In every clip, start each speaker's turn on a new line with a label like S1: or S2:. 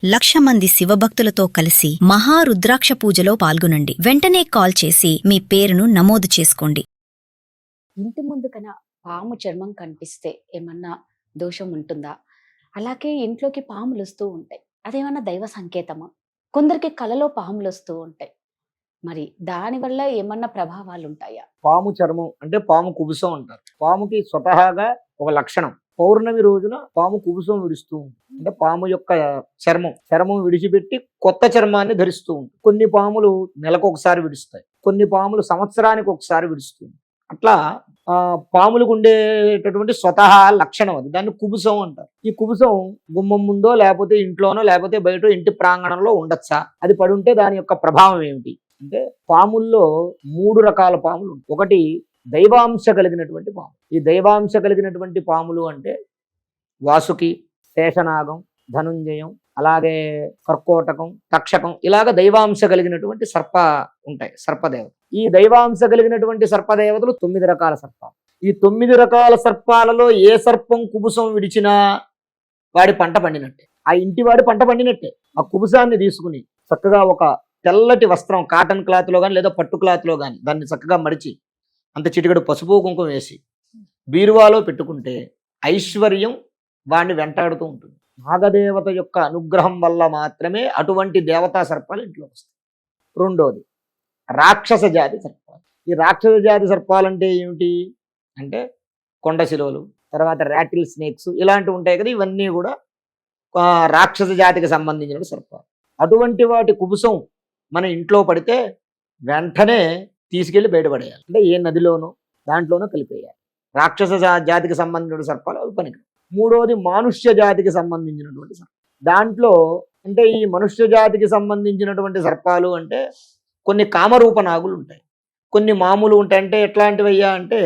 S1: 1,00,000 మంది శివభక్తులతో కలిసి మహారుద్రాక్ష పూజలో పాల్గొనండి. వెంటనే కాల్ చేసి మీ పేరును నమోదు చేసుకోండి.
S2: ఇంటి ముందుకన పాము చర్మం కనిపిస్తే ఏమన్నా దోషం ఉంటుందా? అలాగే ఇంట్లోకి పాములు వస్తూ ఉంటాయి, అదేమన్నా దైవ సంకేతమా? కొందరికి కలలో పాములు వస్తూ ఉంటాయి, మరి దానివల్ల ఏమన్నా ప్రభావాలు ఉంటాయా?
S3: పాము చర్మం అంటే పాము కుబుసం అంటారు. పాముకి స్వతహాగా ఒక లక్షణం, పౌర్ణమి రోజున పాము కుబుసం విడుస్తూ ఉంటుంది. అంటే పాము యొక్క చర్మం విడిచిపెట్టి కొత్త చర్మాన్ని ధరిస్తూ ఉంటుంది. కొన్ని పాములు నెలకు ఒకసారి విడుస్తాయి, కొన్ని పాములు సంవత్సరానికి ఒకసారి విడుస్తుంది. అట్లా పాములకు ఉండేటటువంటి స్వతహా లక్షణం అది, దాన్ని కుబుసం అంటారు. ఈ కుబుసం గుమ్మం ముందో లేకపోతే ఇంట్లోనో లేకపోతే బయట ఇంటి ప్రాంగణంలో ఉండొచ్చా? అది పడుంటే దాని యొక్క ప్రభావం ఏమిటి అంటే, పాముల్లో 3 రకాల పాములు. ఒకటి దైవాంశ కలిగినటువంటి పాము. ఈ దైవాంశ కలిగినటువంటి పాములు అంటే వాసుకి, శేషనాగం, ధనుంజయం, అలాగే కర్కోటకం, తక్షకం, ఇలాగ దైవాంశ కలిగినటువంటి సర్పదేవత. ఈ దైవాంశ కలిగినటువంటి సర్పదేవతలు 9 రకాల సర్పాలు. ఈ 9 రకాల సర్పాలలో ఏ సర్పం కుబుసం విడిచినా వాడి పంట పండినట్టే, ఆ ఇంటి వాడి పంట పండినట్టే. ఆ కుబుసాన్ని తీసుకుని చక్కగా ఒక తెల్లటి వస్త్రం, కాటన్ క్లాత్లో కానీ లేదా పట్టు క్లాత్లో కానీ దాన్ని చక్కగా మడిచి అంత చిటికడు పసుపు కుంకుమ వేసి బీరువాలో పెట్టుకుంటే ఐశ్వర్యం వాడిని వెంటాడుతూ ఉంటుంది. నాగదేవత యొక్క అనుగ్రహం వల్ల మాత్రమే అటువంటి దేవతా సర్పాలు ఇంట్లో వస్తాయి. రెండోది రాక్షస జాతి సర్పాలు. ఈ రాక్షస జాతి సర్పాలంటే ఏమిటి అంటే కొండశిలోలు, తర్వాత ర్యాటిల్ స్నేక్స్ ఇలాంటివి ఉంటాయి కదా, ఇవన్నీ కూడా రాక్షస జాతికి సంబంధించిన సర్పాలు. అటువంటి వాటి కుబుసం మన ఇంట్లో పడితే వెంటనే తీసుకెళ్లి బయటపడేయాలి. అంటే ఏ నదిలోనో దాంట్లోనో కలిపేయాలి. రాక్షస జాతికి సంబంధించిన సర్పాలు అవి పనికి. మూడోది మానుష్య జాతికి సంబంధించినటువంటి సర్పాలు. దాంట్లో అంటే ఈ మనుష్య జాతికి సంబంధించినటువంటి సర్పాలు అంటే కొన్ని కామరూప నాగులు ఉంటాయి, కొన్ని మామూలు ఉంటాయి. అంటే ఎట్లాంటివి అయ్యా అంటే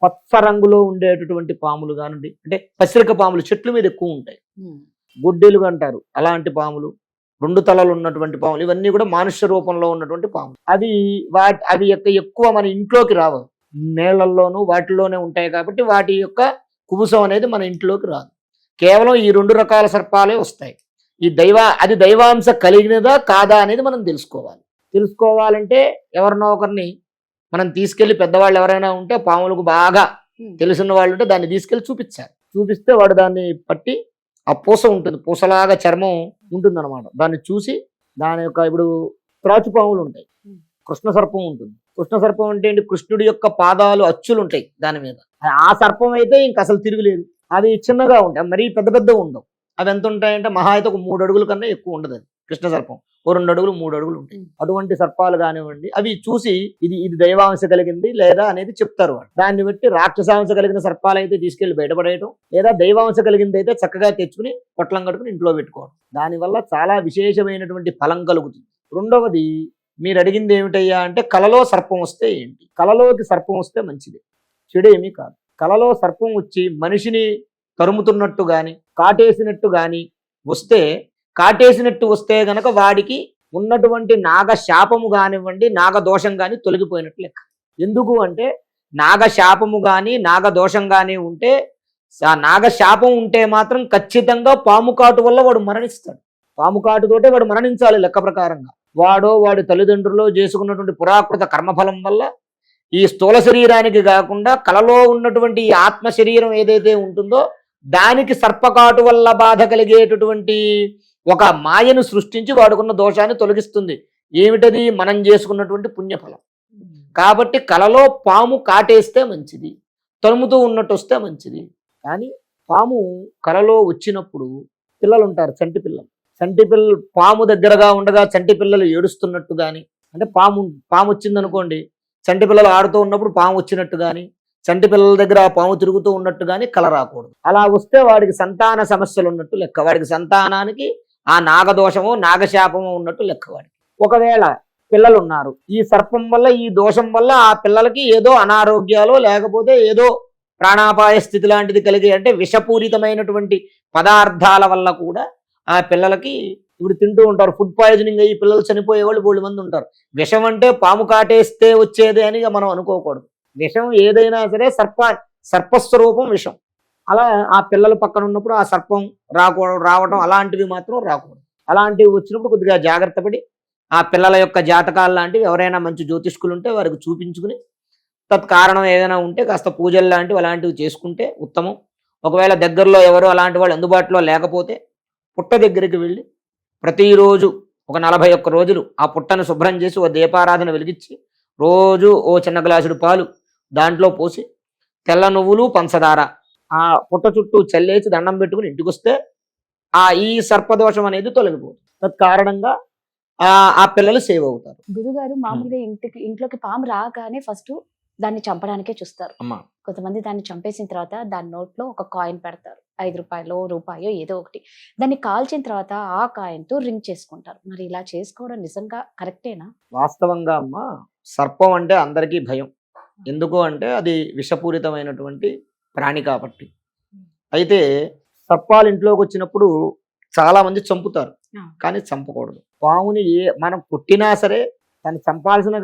S3: పచ్చ రంగులో ఉండేటటువంటి పాములు కానివ్వండి, అంటే పసిరిక పాములు చెట్ల మీద ఎక్కువ ఉంటాయి, గుడ్డెలు అంటారు అలాంటి పాములు, 2 తలలు ఉన్నటువంటి పాములు, ఇవన్నీ కూడా మానుష్య రూపంలో ఉన్నటువంటి పాములు. అవి ఎక్కువ మన ఇంట్లోకి రావు, నేళ్లలోనూ వాటిలోనే ఉంటాయి కాబట్టి వాటి యొక్క కుబుసం అనేది మన ఇంట్లోకి రాదు. కేవలం ఈ 2 రకాల సర్పాలే వస్తాయి. అది దైవాంశ కలిగినదా కాదా అనేది మనం తెలుసుకోవాలంటే ఎవరినో ఒకరిని మనం తీసుకెళ్లి, పెద్దవాళ్ళు ఎవరైనా ఉంటే పాములకు బాగా తెలిసిన వాళ్ళు ఉంటే దాన్ని తీసుకెళ్లి చూపించాలి. చూపిస్తే వాడు దాన్ని పట్టి, ఆ పూస ఉంటుంది, పూసలాగా చర్మం ఉంటుంది అనమాట, దాన్ని చూసి దాని యొక్క ఇప్పుడు త్రాచు పాములు ఉంటాయి, కృష్ణ సర్పం ఉంటుంది. కృష్ణ సర్పం అంటే ఏంటి, కృష్ణుడి యొక్క పాదాలు అచ్చులు ఉంటాయి దాని మీద. ఆ సర్పం అయితే ఇంక అసలు తిరుగులేదు. అవి చిన్నగా ఉంటాయి, మరీ పెద్ద ఉండవు. అవి ఎంత ఉంటాయంటే మహా అయితే ఒక 3 అడుగుల కన్నా ఎక్కువ ఉండదు. అది కృష్ణ సర్పం 2 అడుగులు 3 అడుగులు ఉంటాయి. అటువంటి సర్పాలు కానివ్వండి, అవి చూసి ఇది దైవాంశ కలిగింది లేదా అనేది చెప్తారు వాళ్ళు. దాన్ని బట్టి రాక్షసాంశ కలిగిన సర్పాలు అయితే తీసుకెళ్లి బయటపడేయటం, లేదా దైవాంశ కలిగింది అయితే చక్కగా తెచ్చుకుని పొట్లం కట్టుకుని ఇంట్లో పెట్టుకోవడం. దానివల్ల చాలా విశేషమైనటువంటి ఫలం కలుగుతుంది. రెండవది మీరు అడిగింది ఏమిటయ్యా అంటే, కలలో సర్పం వస్తే ఏంటి? కలలోకి సర్పం వస్తే మంచిది, చెడేమీ కాదు. కలలో సర్పం వచ్చి మనిషిని తరుముతున్నట్టు కానీ కాటేసినట్టు కానీ వస్తే గనక వాడికి ఉన్నటువంటి నాగశాపము కానివ్వండి, నాగదోషం కానీ తొలగిపోయినట్లు లెక్క. ఎందుకు అంటే నాగశాపము కానీ నాగదోషం కానీ ఉంటే, ఆ నాగశాపం ఉంటే మాత్రం ఖచ్చితంగా పాము కాటు వల్ల వాడు మరణిస్తాడు. పాము కాటుతోటే వాడు మరణించాలి లెక్క ప్రకారంగా. వాడి తల్లిదండ్రులు చేసుకున్నటువంటి పురాకృత కర్మఫలం వల్ల ఈ స్థూల శరీరానికి కాకుండా కలలో ఉన్నటువంటి ఈ ఆత్మ శరీరం ఏదైతే ఉంటుందో దానికి సర్పకాటు వల్ల బాధ కలిగేటటువంటి ఒక మాయను సృష్టించి వాడుకున్న దోషాన్ని తొలగిస్తుంది. ఏమిటది? మనం చేసుకున్నటువంటి పుణ్యఫలం. కాబట్టి కలలో పాము కాటేస్తే మంచిది, తరుముతూ ఉన్నట్టు వస్తే మంచిది. కానీ పాము కలలో వచ్చినప్పుడు పిల్లలు ఉంటారు, చంటి పిల్లలు పాము దగ్గరగా ఉండగా చంటి పిల్లలు ఏడుస్తున్నట్టు కానీ, అంటే పాము వచ్చిందనుకోండి, చంటి పిల్లలు ఆడుతూ ఉన్నప్పుడు పాము వచ్చినట్టు కానీ, చంటి పిల్లల దగ్గర పాము తిరుగుతూ ఉన్నట్టు కానీ కల రాకూడదు. అలా వస్తే వాడికి సంతాన సమస్యలు ఉన్నట్టు లెక్క, వాడికి సంతానానికి ఆ నాగదోషమో నాగశాపమో ఉన్నట్టు లెక్క. వాడికి ఒకవేళ పిల్లలు ఉన్నారు, ఈ సర్పం వల్ల ఈ దోషం వల్ల ఆ పిల్లలకి ఏదో అనారోగ్యాలు లేకపోతే ఏదో ప్రాణాపాయ స్థితి లాంటిది కలిగే, అంటే విషపూరితమైనటువంటి పదార్థాల వల్ల కూడా ఆ పిల్లలకి ఇప్పుడు తింటూ ఉంటారు, ఫుడ్ పాయిజనింగ్ అయ్యి పిల్లలు చనిపోయే వాళ్ళు 3 మంది ఉంటారు. విషం అంటే పాము కాటేస్తే వచ్చేదే అని మనం అనుకోకూడదు. విషం ఏదైనా సరే సర్పస్వరూపం విషం. అలా ఆ పిల్లల పక్కన ఉన్నప్పుడు ఆ సర్పం రావటం అలాంటివి మాత్రం రాకూడదు. అలాంటివి వచ్చినప్పుడు కొద్దిగా జాగ్రత్త పడి ఆ పిల్లల యొక్క జాతకాలు లాంటివి ఎవరైనా మంచి జ్యోతిష్కులు ఉంటే వారికి చూపించుకుని తత్కారణం ఏదైనా ఉంటే కాస్త పూజలు లాంటివి అలాంటివి చేసుకుంటే ఉత్తమం. ఒకవేళ దగ్గరలో ఎవరు అలాంటి వాళ్ళు అందుబాటులో లేకపోతే పుట్ట దగ్గరికి వెళ్ళి ప్రతిరోజు ఒక 41 రోజులు ఆ పుట్టను శుభ్రం చేసి ఓ దీపారాధన వెలిగించి రోజు ఓ చిన్న గ్లాసుడు పాలు దాంట్లో పోసి తెల్ల నువ్వులు పంచదార ఆ పుట్ట చుట్టూ చల్లేసి దండం పెట్టుకుని ఇంటికి వస్తే ఈ సర్పదోషం అనేది తొలగిపోతుంది. తత్కారణంగా ఆ పిల్లలు సేవ్ అవుతారు.
S2: గురుగారు మామూలుగా ఇంట్లోకి పాము రాగానే ఫస్ట్ దాన్ని చంపడానికే చూస్తారు.
S3: అమ్మా
S2: కొంతమంది దాన్ని చంపేసిన తర్వాత దాని నోట్లో ఒక కాయిన్ పెడతారు, 5 రూపాయలు రూపాయో ఏదో ఒకటి. దాన్ని కాల్చిన తర్వాత ఆ కాయిన్ తో రింగ్ చేసుకుంటారు. మరి ఇలా చేసుకోవడం నిజంగా కరెక్టేనా?
S3: వాస్తవంగా అమ్మా సర్పం అంటే అందరికీ భయం. ఎందుకు అంటే అది విషపూరితమైనటువంటి ప్రాణి కాబట్టి. అయితే సర్పాలు ఇంట్లోకి వచ్చినప్పుడు చాలా మంది చంపుతారు, కానీ చంపకూడదు. పాముని మనం కొట్టినా సరే దాన్ని చంపాల్సిన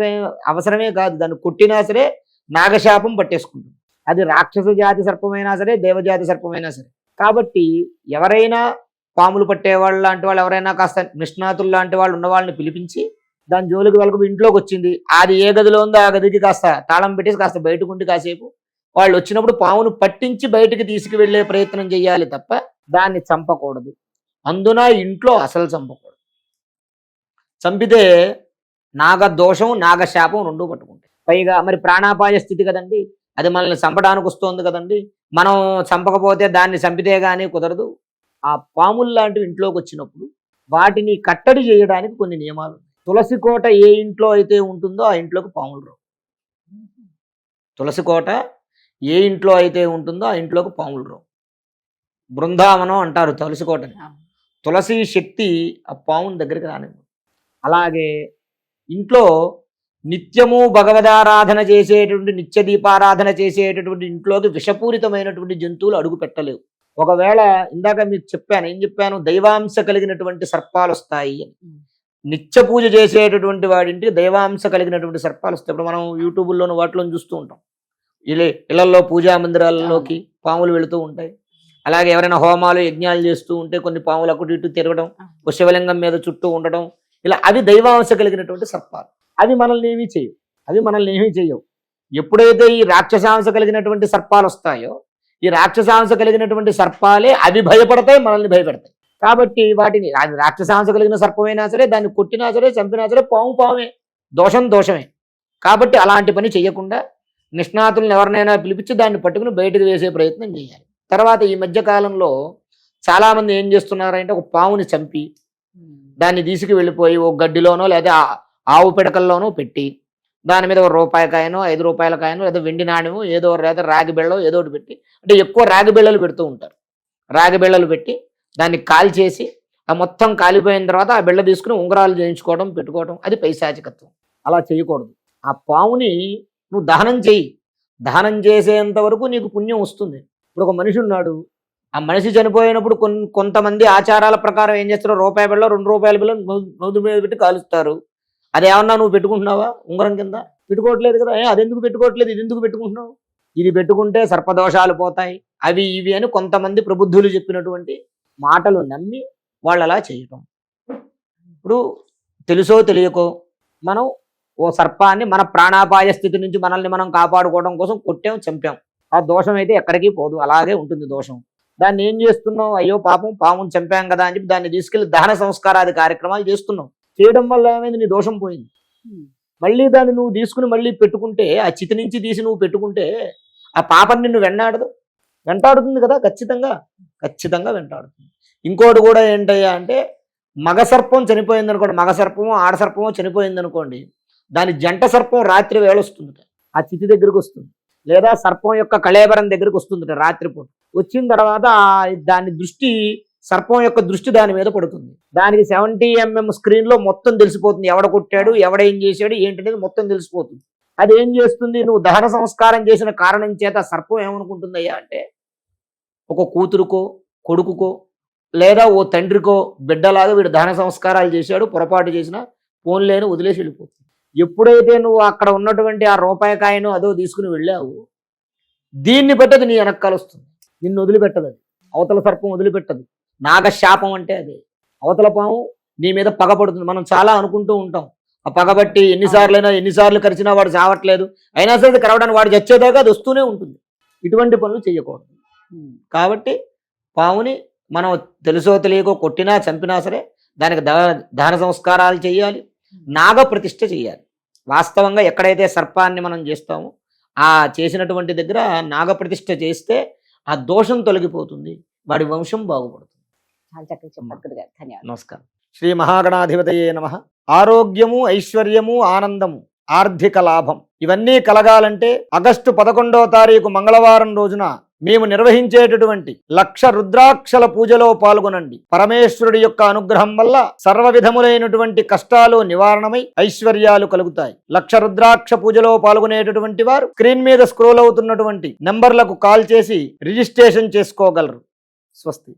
S3: అవసరమే కాదు, దాన్ని కొట్టినా సరే నాగశాపం పట్టేసుకుంటుంది. అది రాక్షస జాతి సర్పమైనా సరే దేవజాతి సర్పమైనా సరే. కాబట్టి ఎవరైనా పాములు పట్టేవాళ్ళు లాంటి వాళ్ళు ఎవరైనా కాస్త నిష్ణాతులు లాంటి వాళ్ళు ఉన్న వాళ్ళని పిలిపించి దాని జోలికి వెళ్ళక ఇంట్లోకి వచ్చింది అది ఏ గదిలో ఉందో ఆ గదికి కాస్త తాళం పెట్టేసి కాస్త బయటకుండి కాసేపు వాళ్ళు వచ్చినప్పుడు పామును పట్టించి బయటికి తీసుకువెళ్లే ప్రయత్నం చేయాలి తప్ప దాన్ని చంపకూడదు. అందున ఇంట్లో అసలు చంపకూడదు. చంపితే నాగదోషం నాగశాపం రెండూ పట్టుకుంటాయి. పైగా మరి ప్రాణాపాయ స్థితి కదండి, అది మనల్ని చంపడానికి వస్తుంది కదండి. మనం చంపకపోతే దాన్ని చంపితే కానీ కుదరదు. ఆ పాములు లాంటివి ఇంట్లోకి వచ్చినప్పుడు వాటిని కట్టడి చేయడానికి కొన్ని నియమాలు. తులసి కోట ఏ ఇంట్లో అయితే ఉంటుందో ఆ ఇంట్లోకి పాములు రావు. తులసి కోట ఏ ఇంట్లో అయితే ఉంటుందో ఆ ఇంట్లోకి పాములు రావు. బృందావనం అంటారు తులసి కోటని. తులసి శక్తి ఆ పాముని దగ్గరికి రానివ్వదు. అలాగే ఇంట్లో నిత్యము భగవదారాధన చేసేటువంటి నిత్య దీపారాధన చేసేటటువంటి ఇంట్లోకి విషపూరితమైనటువంటి జంతువులు అడుగు పెట్టలేవు. ఒకవేళ ఇందాక మీకు చెప్పాను, ఏం చెప్పాను, దైవాంశ కలిగినటువంటి సర్పాలు వస్తాయి అని. నిత్య పూజ చేసేటటువంటి వాడింటికి దైవాంశ కలిగినటువంటి సర్పాలు వస్తాయి. ఇప్పుడు మనం యూట్యూబ్లోను వాటిలో చూస్తూ ఉంటాం. ఇళ్లలో పూజా మందిరాలలోకి పాములు వెళుతూ ఉంటాయి. అలాగే ఎవరైనా హోమాలు యజ్ఞాలు చేస్తూ ఉంటే కొన్ని పాములు అటు ఇటు తిరగడం, శివలింగం మీద చుట్టూ ఉండడం, ఇలా అవి దైవాంశ కలిగినటువంటి సర్పాలు. అవి మనల్ని ఏమీ చేయవు. ఎప్పుడైతే ఈ రాక్షసాంశ కలిగినటువంటి సర్పాలు వస్తాయో ఈ రాక్షసాంశ కలిగినటువంటి సర్పాలే అవి భయపడతాయి, మనల్ని భయపెడతాయి. కాబట్టి వాటిని రాక్షసాంశ కలిగిన సర్పమైనా సరే దాన్ని కొట్టినా సరే చంపినా సరే పామే, దోషమే. కాబట్టి అలాంటి పని చేయకుండా నిష్ణాతులను ఎవరినైనా పిలిపించి దాన్ని పట్టుకుని బయటకు వేసే ప్రయత్నం చేయాలి. తర్వాత ఈ మధ్య కాలంలో చాలా మంది ఏం చేస్తున్నారంటే ఒక పాముని చంపి దాన్ని తీసుకు వెళ్ళిపోయి ఓ గడ్డిలోనో లేదా ఆవు పిడకల్లోనో పెట్టి దాని మీద ఒక రూపాయి కాయనో 5 రూపాయల కాయనో లేదా వెండి నాణ్యమో ఏదో లేదా రాగి బిళ్ళో ఏదో ఒకటి పెట్టి, అంటే ఎక్కువ రాగి బిళ్ళలు పెడుతూ ఉంటారు. రాగి బిళ్ళలు పెట్టి దాన్ని కాల్చేసి ఆ మొత్తం కాలిపోయిన తర్వాత ఆ బిళ్ళ తీసుకుని ఉంగరాలు చేయించుకోవడం పెట్టుకోవడం, అది పైశాచికత్వం. అలా చేయకూడదు. ఆ పాముని నువ్వు దహనం చేయి, దహనం చేసేంత వరకు నీకు పుణ్యం వస్తుంది. ఇప్పుడు ఒక మనిషి ఉన్నాడు, ఆ మనిషి చనిపోయినప్పుడు కొంతమంది ఆచారాల ప్రకారం ఏం చేస్తారు, రూపాయి బిళ్ళ 2 రూపాయల బిళ్ళ నోదు మీద పెట్టి కాలుస్తారు. అదేమన్నా నువ్వు పెట్టుకుంటున్నావా ఉంగరం కింద? పెట్టుకోవట్లేదు కదా. అదెందుకు పెట్టుకోవట్లేదు, ఇది ఎందుకు పెట్టుకుంటున్నావు? ఇది పెట్టుకుంటే సర్పదోషాలు పోతాయి అవి ఇవి అని కొంతమంది ప్రబుద్ధులు చెప్పినటువంటి మాటలు నమ్మి వాళ్ళు అలా చేయటం. ఇప్పుడు తెలుసో తెలియకో మనం ఓ సర్పాన్ని మన ప్రాణాపాయ స్థితి నుంచి మనల్ని మనం కాపాడుకోవడం కోసం కొట్టాం, చంపాం. ఆ దోషం అయితే ఎక్కడికి పోదు, అలాగే ఉంటుంది దోషం. దాన్ని ఏం చేస్తున్నావు, అయ్యో పాపం పాముని చంపాం కదా అని చెప్పి దాన్ని తీసుకెళ్లి దహన సంస్కారాది కార్యక్రమాలు చేస్తున్నావు. చేయడం వల్ల ఏమైంది, నీ దోషం పోయింది. మళ్ళీ దాన్ని నువ్వు తీసుకుని మళ్ళీ పెట్టుకుంటే, ఆ చితి నుంచి తీసి నువ్వు పెట్టుకుంటే ఆ పాపం నిన్ను వెంటాడుతుంది కదా, ఖచ్చితంగా వెంటాడుతుంది. ఇంకోటి కూడా ఏంటయ్యా అంటే, మగ సర్పం చనిపోయింది అనుకోండి, మగ సర్పమో ఆడ సర్పమో చనిపోయింది అనుకోండి, దాని జంట సర్పం రాత్రి వేళ వస్తుంది, ఆ చితి దగ్గరికి వస్తుంది, లేదా సర్పం యొక్క కళేబరం దగ్గరికి వస్తుంది రాత్రిపూట. వచ్చిన తర్వాత దాని దృష్టి, సర్పం యొక్క దృష్టి దాని మీద పడుతుంది. దానికి 70 mm స్క్రీన్ లో మొత్తం తెలిసిపోతుంది, ఎవడ కొట్టాడు, ఎవడేం చేశాడు ఏంటనేది మొత్తం తెలిసిపోతుంది. అది ఏం చేస్తుంది, నువ్వు దహన సంస్కారం చేసిన కారణం చేత సర్పం ఏమనుకుంటుందయ్యా అంటే, ఒక కూతురుకో కొడుకుకో లేదా ఓ తండ్రికో బిడ్డలాగా వీడు దహన సంస్కారాలు చేశాడు, పొరపాటు చేసినా ఫోన్లేని వదిలేసి వెళ్ళిపోతుంది. ఎప్పుడైతే నువ్వు అక్కడ ఉన్నటువంటి ఆ రూపాయి కాయను అదో తీసుకుని వెళ్ళావు, దీన్ని బట్టి అది నీ వెనకాల వస్తుంది, నిన్ను వదిలిపెట్టదు. అది అవతల సర్పం వదిలిపెట్టదు. నాగశాపం అంటే అదే. అవతల పాము నీ మీద పగపడుతుంది. మనం చాలా అనుకుంటూ ఉంటాం, ఆ పగబట్టి ఎన్నిసార్లు కరిచినా వాడు చావట్లేదు, అయినా సరే కరవడానికి వాడు చచ్చేదాకా అది వస్తూనే ఉంటుంది. ఇటువంటి పనులు చేయకూడదు. కాబట్టి పాముని మనం తెలుసో తెలియకో కొట్టినా చంపినా సరే దానికి దహన సంస్కారాలు చేయాలి, నాగప్రతిష్ఠ చేయాలి. వాస్తవంగా ఎక్కడైతే సర్పాన్ని మనం చేస్తామో ఆ చేసినటువంటి దగ్గర నాగప్రతిష్ఠ చేస్తే ఆ దోషం తొలగిపోతుంది, వాడి వంశం బాగుపడుతుంది.
S2: చాలా చక్కగా చెప్పారు గురుగారు, ధన్యవాదాలు.
S3: నమస్కారం. శ్రీ మహాగణాధిపతయే నమః. ఆరోగ్యము, ఐశ్వర్యము, ఆనందము, ఆర్థిక లాభం ఇవన్నీ కలగాలంటే ఆగస్టు 11వ తారీఖు మంగళవారం రోజున మేము నిర్వహించేటటువంటి 1,00,000 రుద్రాక్షల పూజలో పాల్గొనండి. పరమేశ్వరుడి యొక్క అనుగ్రహం వల్ల సర్వ విధములైనటువంటి కష్టాలు నివారణమై ఐశ్వర్యాలు కలుగుతాయి. 1,00,000 రుద్రాక్ష పూజలో పాల్గొనేటటువంటి వారు స్క్రీన్ మీద స్క్రోల్ అవుతున్నటువంటి నంబర్లకు కాల్ చేసి రిజిస్ట్రేషన్ చేసుకోగలరు. స్వస్తి.